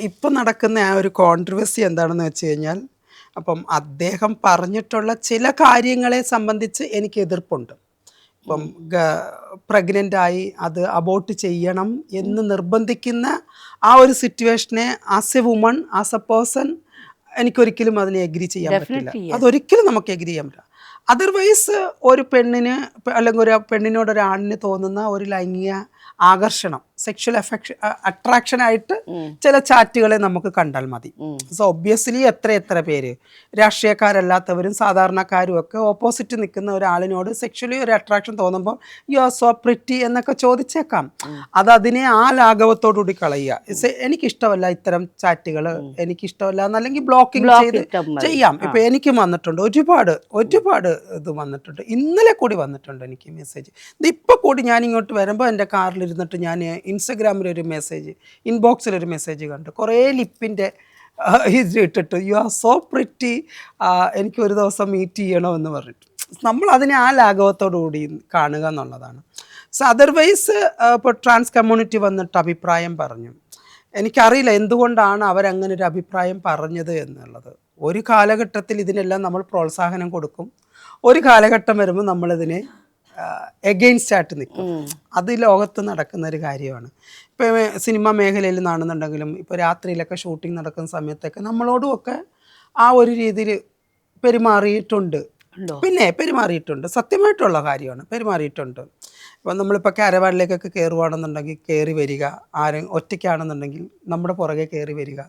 ഇപ്പം നടക്കുന്ന ആ ഒരു കോൺട്രവേഴ്സി എന്താണെന്ന് വെച്ച് കഴിഞ്ഞാൽ, അപ്പം അദ്ദേഹം പറഞ്ഞിട്ടുള്ള ചില കാര്യങ്ങളെ സംബന്ധിച്ച് എനിക്ക് എതിർപ്പുണ്ട്. ഇപ്പം പ്രഗ്നൻ്റ് ആയി അത് അബോർട്ട് ചെയ്യണം എന്ന് നിർബന്ധിക്കുന്ന ആ ഒരു സിറ്റുവേഷനെ as a woman, as a person എനിക്കൊരിക്കലും അതിനെ എഗ്രി ചെയ്യാൻ പറ്റില്ല. അതൊരിക്കലും നമുക്ക് എഗ്രി ചെയ്യാൻ പറ്റില്ല. അതർവൈസ് ഒരു പെണ്ണിന് അല്ലെങ്കിൽ ഒരു പെണ്ണിനോട് ഒരാണിന് തോന്നുന്ന ഒരു ലൈംഗിക ആകർഷണം, സെക്ഷൽ അട്രാക്ഷനായിട്ട് ചില ചാറ്റുകളെ നമുക്ക് കണ്ടാൽ മതി. സോ ഒബ്വിയസ്ലി എത്ര പേര് രാഷ്ട്രീയക്കാരല്ലാത്തവരും സാധാരണക്കാരും ഒക്കെ ഓപ്പോസിറ്റ് നിൽക്കുന്ന ഒരാളിനോട് സെക്ഷലി ഒരു അട്രാക്ഷൻ തോന്നുമ്പോൾ യു ആർ സോ പ്രിറ്റി എന്നൊക്കെ ചോദിച്ചേക്കാം. അതിനെ ആ ലാഘവത്തോടുകൂടി കളയുക. എനിക്കിഷ്ടമല്ല ഇത്തരം ചാറ്റുകൾ, എനിക്കിഷ്ടമല്ല എന്നല്ലെങ്കിൽ ബ്ലോക്കിംഗ് ചെയ്ത് ചെയ്യാം. ഇപ്പം എനിക്കും വന്നിട്ടുണ്ട്, ഒരുപാട് ഇത് വന്നിട്ടുണ്ട്. ഇന്നലെ കൂടി വന്നിട്ടുണ്ട് എനിക്ക് മെസ്സേജ്. ഇപ്പം കൂടി ഞാൻ ഇങ്ങോട്ട് വരുമ്പോൾ എൻ്റെ കാറിലിരുന്നിട്ട് ഞാൻ ഇൻസ്റ്റഗ്രാമിലൊരു മെസ്സേജ്, ഇൻബോക്സിലൊരു മെസ്സേജ് കണ്ടു. കുറേ ലിപ്പിൻ്റെ ഇട്ടിട്ട് യു ആർ സോ പ്രിറ്റി, എനിക്ക് ഒരു ദിവസം മീറ്റ് ചെയ്യണമെന്ന് പറഞ്ഞിട്ട് നമ്മൾ അതിനെ ആ ലാഘവത്തോടു കൂടി കാണുക എന്നുള്ളതാണ്. സോ അതർവൈസ് ഇപ്പോൾ ട്രാൻസ് കമ്മ്യൂണിറ്റി വന്നിട്ട് അഭിപ്രായം പറഞ്ഞു. എനിക്കറിയില്ല എന്തുകൊണ്ടാണ് അവരങ്ങനെ ഒരു അഭിപ്രായം പറഞ്ഞത് എന്നുള്ളത്. ഒരു കാലഘട്ടത്തിൽ ഇതിനെല്ലാം നമ്മൾ പ്രോത്സാഹനം കൊടുക്കും, ഒരു കാലഘട്ടം വരുമ്പോൾ നമ്മളിതിനെ എഗെയിൻസ്റ്റ് ആയിട്ട് നിൽക്കും. അത് ലോകത്ത് നടക്കുന്ന ഒരു കാര്യമാണ്. ഇപ്പോൾ സിനിമ മേഖലയിൽ നിന്നാണെന്നുണ്ടെങ്കിലും ഇപ്പോൾ രാത്രിയിലൊക്കെ ഷൂട്ടിംഗ് നടക്കുന്ന സമയത്തൊക്കെ നമ്മളോടുമൊക്കെ ആ ഒരു രീതിയിൽ പെരുമാറിയിട്ടുണ്ട്. പിന്നെ പെരുമാറിയിട്ടുണ്ട്, സത്യമായിട്ടുള്ള കാര്യമാണ്, പെരുമാറിയിട്ടുണ്ട്. ഇപ്പം നമ്മളിപ്പോൾ കാരവാനിലേക്കൊക്കെ കയറുകയാണെന്നുണ്ടെങ്കിൽ കയറി വരിക, ആരും ഒറ്റയ്ക്കാണെന്നുണ്ടെങ്കിൽ നമ്മുടെ പുറകെ കയറി വരിക,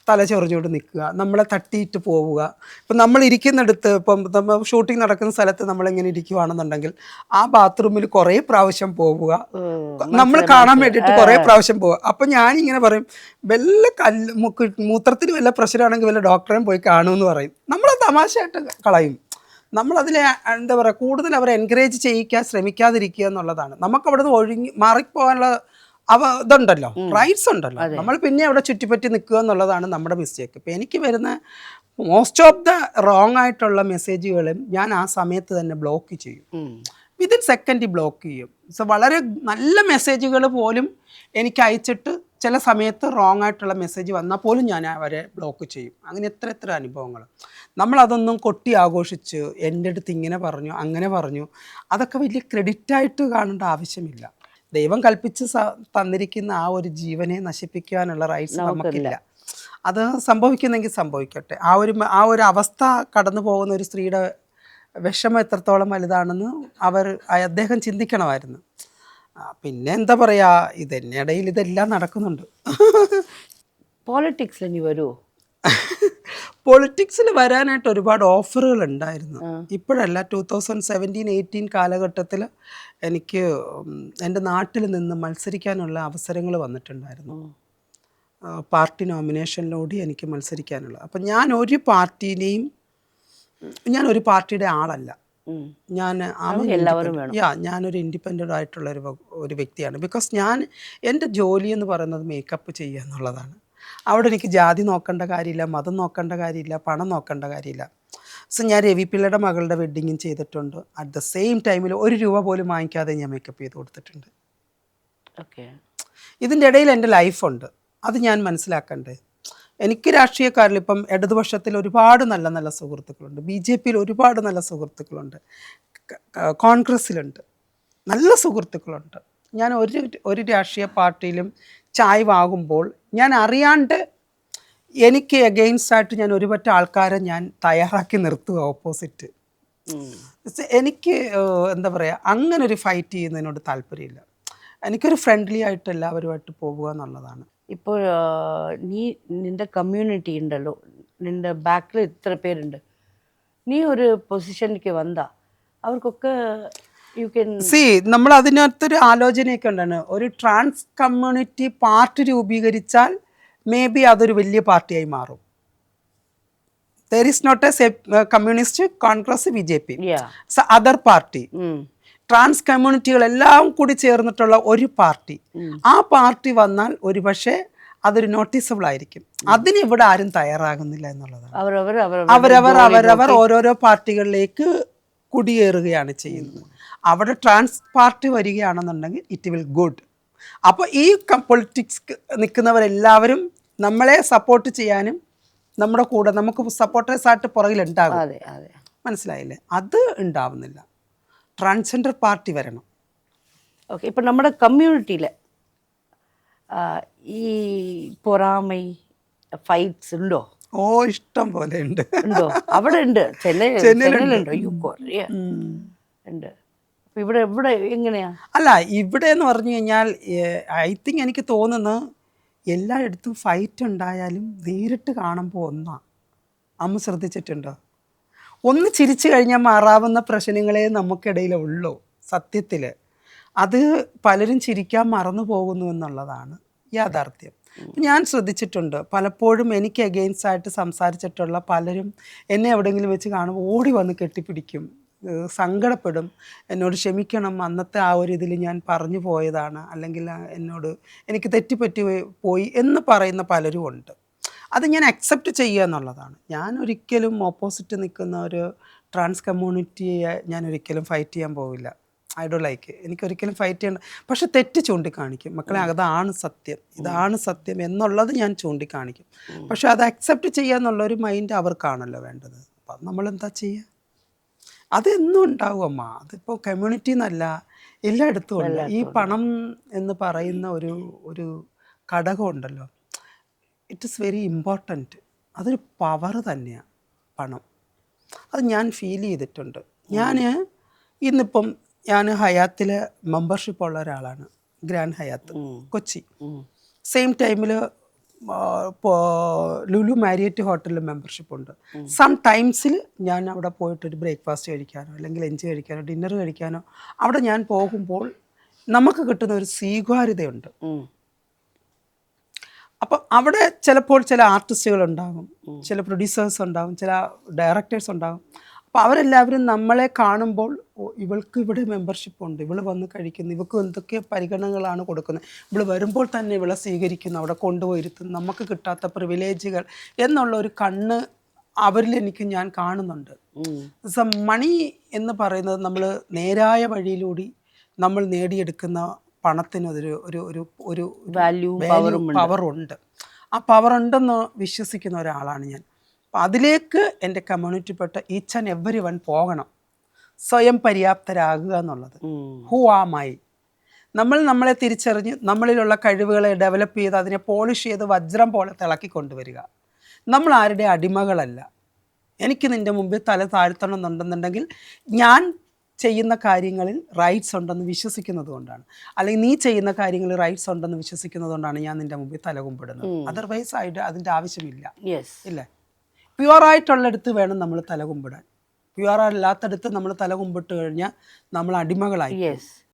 തല ചൊറിഞ്ഞുകൊണ്ട് നിൽക്കുക, നമ്മളെ തട്ടിയിട്ട് പോവുക. ഇപ്പം നമ്മൾ ഇരിക്കുന്നിടത്ത്, ഇപ്പം നമ്മൾ ഷൂട്ടിംഗ് നടക്കുന്ന സ്ഥലത്ത് നമ്മളിങ്ങനെ ഇരിക്കുകയാണെന്നുണ്ടെങ്കിൽ ആ ബാത്റൂമിൽ കുറേ പ്രാവശ്യം പോവുക, നമ്മൾ കാണാൻ വേണ്ടിയിട്ട് കുറേ പ്രാവശ്യം പോവുക. അപ്പം ഞാനിങ്ങനെ പറയും, വല്ല മൂത്രത്തിന് വല്ല പ്രശ്നമാണെങ്കിൽ വല്ല ഡോക്ടറെയും പോയി കാണുമെന്ന് പറയും. നമ്മൾ തമാശയായിട്ട് കളയും. നമ്മളതിനെ എന്താ പറയുക, കൂടുതൽ അവരെ എൻകറേജ് ചെയ്യിക്കാൻ ശ്രമിക്കാതിരിക്കുക എന്നുള്ളതാണ്. നമുക്ക് അവിടെ നിന്ന് മാറിപ്പോകാനുള്ള ഇതുണ്ടല്ലോ, റൈറ്റ്സ് ഉണ്ടല്ലോ. നമ്മൾ പിന്നെ അവിടെ ചുറ്റിപ്പറ്റി നിൽക്കുക എന്നുള്ളതാണ് നമ്മുടെ മിസ്റ്റേക്ക്. ഇപ്പം എനിക്ക് വരുന്ന മോസ്റ്റ് ഓഫ് ദ റോങ് ആയിട്ടുള്ള മെസ്സേജുകളും ഞാൻ ആ സമയത്ത് തന്നെ ബ്ലോക്ക് ചെയ്യും, വിതിൻ സെക്കൻഡ് ബ്ലോക്ക് ചെയ്യും. സോ വളരെ നല്ല മെസ്സേജുകൾ പോലും എനിക്ക് അയച്ചിട്ട് ചില സമയത്ത് റോങ് ആയിട്ടുള്ള മെസ്സേജ് വന്നാൽ പോലും ഞാൻ അവരെ ബ്ലോക്ക് ചെയ്യും. അങ്ങനെ എത്ര അനുഭവങ്ങൾ. നമ്മളതൊന്നും കൊട്ടി ആഘോഷിച്ച് എൻ്റെ അടുത്ത് ഇങ്ങനെ പറഞ്ഞു അങ്ങനെ പറഞ്ഞു, അതൊക്കെ വലിയ ക്രെഡിറ്റായിട്ട് കാണേണ്ട ആവശ്യമില്ല. ദൈവം കൽപ്പിച്ച് തന്നിരിക്കുന്ന ആ ഒരു ജീവനെ നശിപ്പിക്കാനുള്ള റൈറ്റ്സ് നമുക്കില്ല. അത് സംഭവിക്കുന്നെങ്കിൽ സംഭവിക്കട്ടെ. ആ ഒരു അവസ്ഥ കടന്നു പോകുന്ന ഒരു സ്ത്രീയുടെ വിഷമം എത്രത്തോളം വലുതാണെന്ന് അദ്ദേഹം ചിന്തിക്കണമായിരുന്നു. പിന്നെ എന്താ പറയുക, ഇതിനിടയിൽ ഇതെല്ലാം നടക്കുന്നുണ്ട്. പോളിറ്റിക്സിൽ ഇനി വരുമോ? പൊളിറ്റിക്സിൽ വരാനായിട്ട് ഒരുപാട് ഓഫറുകൾ ഉണ്ടായിരുന്നു. ഇപ്പോഴല്ല, 2017-18 കാലഘട്ടത്തിൽ എനിക്ക് എൻ്റെ നാട്ടിൽ നിന്ന് മത്സരിക്കാനുള്ള അവസരങ്ങൾ വന്നിട്ടുണ്ടായിരുന്നു. പാർട്ടി നോമിനേഷനിലൂടെ എനിക്ക് മത്സരിക്കാനുള്ള. അപ്പം ഞാനൊരു പാർട്ടിയുടെ ആളല്ല. ഞാനൊരു ഇൻഡിപെൻഡൻ്റ് ആയിട്ടുള്ള ഒരു വ്യക്തിയാണ്. ബിക്കോസ് എൻ്റെ ജോലി എന്ന് പറയുന്നത് മേക്കപ്പ് ചെയ്യുക എന്നുള്ളതാണ്. അവിടെ എനിക്ക് ജാതി നോക്കേണ്ട കാര്യമില്ല, മതം നോക്കേണ്ട കാര്യമില്ല, പണം നോക്കേണ്ട കാര്യമില്ല. സോ ഞാൻ രവി പിള്ളയുടെ മകളുടെ വെഡ്ഡിങ്ങും ചെയ്തിട്ടുണ്ട്. അറ്റ് ദ സെയിം ടൈമിൽ ₹1 പോലും വാങ്ങിക്കാതെ ഞാൻ മേക്കപ്പ് ചെയ്ത് കൊടുത്തിട്ടുണ്ട്. ഇതിൻ്റെ ഇടയിൽ എൻ്റെ ലൈഫുണ്ട്, അത് ഞാൻ മനസ്സിലാക്കണ്ടേ. എനിക്ക് രാഷ്ട്രീയക്കാരിൽ ഇപ്പം ഇടതുപക്ഷത്തിൽ ഒരുപാട് നല്ല നല്ല സുഹൃത്തുക്കളുണ്ട്, BJPയിൽ ഒരുപാട് നല്ല സുഹൃത്തുക്കളുണ്ട്, കോൺഗ്രസ്സിലുണ്ട് നല്ല സുഹൃത്തുക്കളുണ്ട്. ഞാൻ ഒരു രാഷ്ട്രീയ പാർട്ടിയിലും ചായ്വാകുമ്പോൾ ഞാൻ അറിയാണ്ട് എനിക്ക് എഗെയിൻസ്റ്റ് ആയിട്ട് ഞാൻ ഒരുപറ്റ ആൾക്കാരെ ഞാൻ തയ്യാറാക്കി നിർത്തുക, ഓപ്പോസിറ്റ്. എനിക്ക് എന്താ പറയുക, അങ്ങനെ ഒരു ഫൈറ്റ് ചെയ്യുന്നതിനോട് താല്പര്യമില്ല. എനിക്കൊരു ഫ്രണ്ട്ലി ആയിട്ട് എല്ലാവരുമായിട്ട് പോകുക എന്നുള്ളതാണ്. ഇപ്പോൾ നിൻ്റെ കമ്മ്യൂണിറ്റി ഉണ്ടല്ലോ, നിൻ്റെ ബാക്കിൽ ഇത്ര പേരുണ്ട്, നീ ഒരു പൊസിഷനിലേക്ക് വന്നാ അവർക്കൊക്കെ നമ്മൾ അതിനകത്തൊരു ആലോചനയൊക്കെ ഉണ്ടാണ്. ഒരു ട്രാൻസ് കമ്മ്യൂണിറ്റി പാർട്ടി രൂപീകരിച്ചാൽ മേ ബി അതൊരു വലിയ പാർട്ടിയായി മാറും. There is not a communist, Congress, BJP, other party. Trans കമ്മ്യൂണിറ്റികളെല്ലാം കൂടി ചേർന്നിട്ടുള്ള ഒരു പാർട്ടി. ആ പാർട്ടി വന്നാൽ ഒരുപക്ഷെ അതൊരു നോട്ടീസബിൾ ആയിരിക്കും. അതിന് ഇവിടെ ആരും തയ്യാറാകുന്നില്ല എന്നുള്ളതാണ്. അവരവർ ഓരോരോ പാർട്ടികളിലേക്ക് കുടിയേറുകയാണ് ചെയ്യുന്നത്. അവിടെ ട്രാൻസ് പാർട്ടി വരികയാണെന്നുണ്ടെങ്കിൽ ഇറ്റ് വിൽ ഗുഡ്. അപ്പോൾ ഈ പൊളിറ്റിക്സ് നിൽക്കുന്നവരെല്ലാവരും നമ്മളെ സപ്പോർട്ട് ചെയ്യാനും നമ്മുടെ കൂടെ നമുക്ക് സപ്പോർട്ടേഴ്സായിട്ട് പുറകിലുണ്ടാകും. അതെ അതെ. മനസ്സിലായില്ലേ? അത് ഉണ്ടാവുന്നില്ല. ട്രാൻസ്ജെൻഡർ പാർട്ടി വരണം. ഓക്കെ, ഇപ്പം നമ്മുടെ കമ്മ്യൂണിറ്റിയിൽ ഈ പൊറാമൈ ഫൈറ്റ്സ് ഉണ്ടോ? ഓ, ഇഷ്ടം പോലെ ഉണ്ട്. ഉണ്ടോ? അവിടെ ഉണ്ട്, ചെന്നൈയിലുണ്ടോ? അയ്യോ, കുറേ ഉണ്ട്. അപ്പം ഇവിടെ എങ്ങനെയാ? അല്ല, ഇവിടെ എന്ന് പറഞ്ഞു കഴിഞ്ഞാൽ ഐ തിങ്ക് എനിക്ക് തോന്നുന്നു എല്ലായിടത്തും ഫൈറ്റ് ഉണ്ടായാലും നേരിട്ട് കാണുമ്പോൾ ഒന്നാ. അമ്മ ശ്രദ്ധിച്ചിട്ടുണ്ടോ? ഒന്ന് ചിരിച്ചു കഴിഞ്ഞാൽ മാറാവുന്ന പ്രശ്നങ്ങളെ നമുക്കിടയിലുള്ളൂ സത്യത്തിൽ. അത് പലരും ചിരിക്കാൻ മറന്നു പോകുന്നു എന്നുള്ളതാണ് യാഥാർത്ഥ്യം. ഞാൻ ശ്രദ്ധിച്ചിട്ടുണ്ട്, പലപ്പോഴും എനിക്ക് അഗെയിൻസ്റ്റ് ആയിട്ട് സംസാരിച്ചിട്ടുള്ള പലരും എന്നെ എവിടെയെങ്കിലും വെച്ച് കാണുമ്പോൾ ഓടി വന്ന് കെട്ടിപ്പിടിക്കും, സങ്കടപ്പെടും, എന്നോട് ക്ഷമിക്കണം, അന്നത്തെ ആ ഒരു ഇതിൽ ഞാൻ പറഞ്ഞു പോയതാണ്, അല്ലെങ്കിൽ എന്നോട് എനിക്ക് തെറ്റിപ്പറ്റി പോയി എന്ന് പറയുന്ന പലരും ഉണ്ട്. അത് ഞാൻ അക്സെപ്റ്റ് ചെയ്യുക എന്നുള്ളതാണ്. ഞാൻ ഒരിക്കലും ഓപ്പോസിറ്റ് നിൽക്കുന്ന ഒരു ട്രാൻസ് കമ്മ്യൂണിറ്റിയെ ഞാൻ ഒരിക്കലും ഫൈറ്റ് ചെയ്യാൻ പോവില്ല. I do like. എനിക്കൊരിക്കലും ഫൈറ്റ് ചെയ്യണ്ട. പക്ഷെ തെറ്റ് ചൂണ്ടിക്കാണിക്കും. മക്കളെ, അതാണ് സത്യം, ഇതാണ് സത്യം എന്നുള്ളത് ഞാൻ ചൂണ്ടിക്കാണിക്കും. പക്ഷെ അത് അക്സെപ്റ്റ് ചെയ്യുക എന്നുള്ളൊരു മൈൻഡ് അവർക്കാണല്ലോ വേണ്ടത്. അപ്പം നമ്മളെന്താ ചെയ്യുക? അതെന്നും ഉണ്ടാവും അമ്മ. അതിപ്പോൾ കമ്മ്യൂണിറ്റി എന്നല്ല, എല്ലായിടത്തും ഉണ്ട്. ഈ പണം എന്ന് പറയുന്ന ഒരു ഘടകമുണ്ടല്ലോ, ഇറ്റ് ഈസ് വെരി ഇമ്പോർട്ടൻറ്റ്. അതൊരു പവർ തന്നെയാണ് പണം. അത് ഞാൻ ഫീൽ ചെയ്തിട്ടുണ്ട്. ഇന്നിപ്പം ഞാൻ ഹയാത്തിൽ മെമ്പർഷിപ്പ് ഉള്ള ഒരാളാണ്, ഗ്രാൻഡ് ഹയാത്ത് കൊച്ചി. സെയിം ടൈമിൽ ലുലു മാരിയറ്റ് ഹോട്ടലിൽ മെമ്പർഷിപ്പ് ഉണ്ട്. സം ടൈംസിൽ ഞാൻ അവിടെ പോയിട്ടൊരു ബ്രേക്ക്ഫാസ്റ്റ് കഴിക്കാനോ അല്ലെങ്കിൽ ലഞ്ച് കഴിക്കാനോ ഡിന്നർ കഴിക്കാനോ അവിടെ ഞാൻ പോകുമ്പോൾ നമുക്ക് കിട്ടുന്ന ഒരു സ്വീകാര്യതയുണ്ട്. അപ്പം അവിടെ ചിലപ്പോൾ ചില ആർട്ടിസ്റ്റുകൾ ഉണ്ടാകും, ചില പ്രൊഡ്യൂസേഴ്സ് ഉണ്ടാകും, ചില ഡയറക്ടേഴ്സ് ഉണ്ടാകും. അപ്പോൾ അവരെല്ലാവരും നമ്മളെ കാണുമ്പോൾ, ഇവൾക്ക് ഇവിടെ മെമ്പർഷിപ്പ് ഉണ്ട്, ഇവൾ വന്ന് കഴിക്കുന്നു, ഇവൾക്ക് എന്തൊക്കെ പരിഗണനകളാണ് കൊടുക്കുന്നത്, ഇവൾ വരുമ്പോൾ തന്നെ ഇവളെ സ്വീകരിക്കുന്നു, അവിടെ കൊണ്ടുപോയിരുത്തുന്നു, നമുക്ക് കിട്ടാത്ത പ്രിവിലേജുകൾ എന്നുള്ള ഒരു കണ്ണ് അവരിൽ ഞാൻ കാണുന്നുണ്ട്. മണി എന്ന് പറയുന്നത് നമ്മൾ നേരായ വഴിയിലൂടെ നമ്മൾ നേടിയെടുക്കുന്ന പണത്തിന് ഒരു പവറുണ്ട്. ആ പവറുണ്ടെന്ന് വിശ്വസിക്കുന്ന ഒരാളാണ് ഞാൻ. അപ്പം അതിലേക്ക് എൻ്റെ കമ്മ്യൂണിറ്റിപ്പെട്ട ഈച്ച് ആൻഡ് എവരി വൺ പോകണം. സ്വയം പര്യാപ്തരാകുക എന്നുള്ളത്. Who am I? നമ്മളെ തിരിച്ചറിഞ്ഞ് നമ്മളിലുള്ള കഴിവുകളെ ഡെവലപ്പ് ചെയ്ത് അതിനെ പോളിഷ് ചെയ്ത് വജ്രം പോലെ തിളക്കിക്കൊണ്ടുവരിക. നമ്മൾ ആരുടെ അടിമകളല്ല. എനിക്ക് നിൻ്റെ മുമ്പിൽ തല താഴ്ത്തണം എന്നുണ്ടെന്നുണ്ടെങ്കിൽ ഞാൻ ചെയ്യുന്ന കാര്യങ്ങളിൽ റൈറ്റ്സ് ഉണ്ടെന്ന് വിശ്വസിക്കുന്നത് കൊണ്ടാണ്, അല്ലെങ്കിൽ നീ ചെയ്യുന്ന കാര്യങ്ങളിൽ റൈറ്റ്സ് ഉണ്ടെന്ന് വിശ്വസിക്കുന്നത് കൊണ്ടാണ് ഞാൻ നിൻ്റെ മുമ്പിൽ തലകുമ്പിടുന്നത്. അതർവൈസ് ആയിട്ട് അതിൻ്റെ ആവശ്യമില്ല. ഇല്ലേ? പ്യുവറായിട്ടുള്ളിടത്ത് വേണം നമ്മൾ തലകുമ്പിടാൻ. പ്യുവർ അല്ലാത്തടത്ത് നമ്മൾ തലകുമ്പിട്ട് കഴിഞ്ഞാൽ നമ്മൾ അടിമകളായി.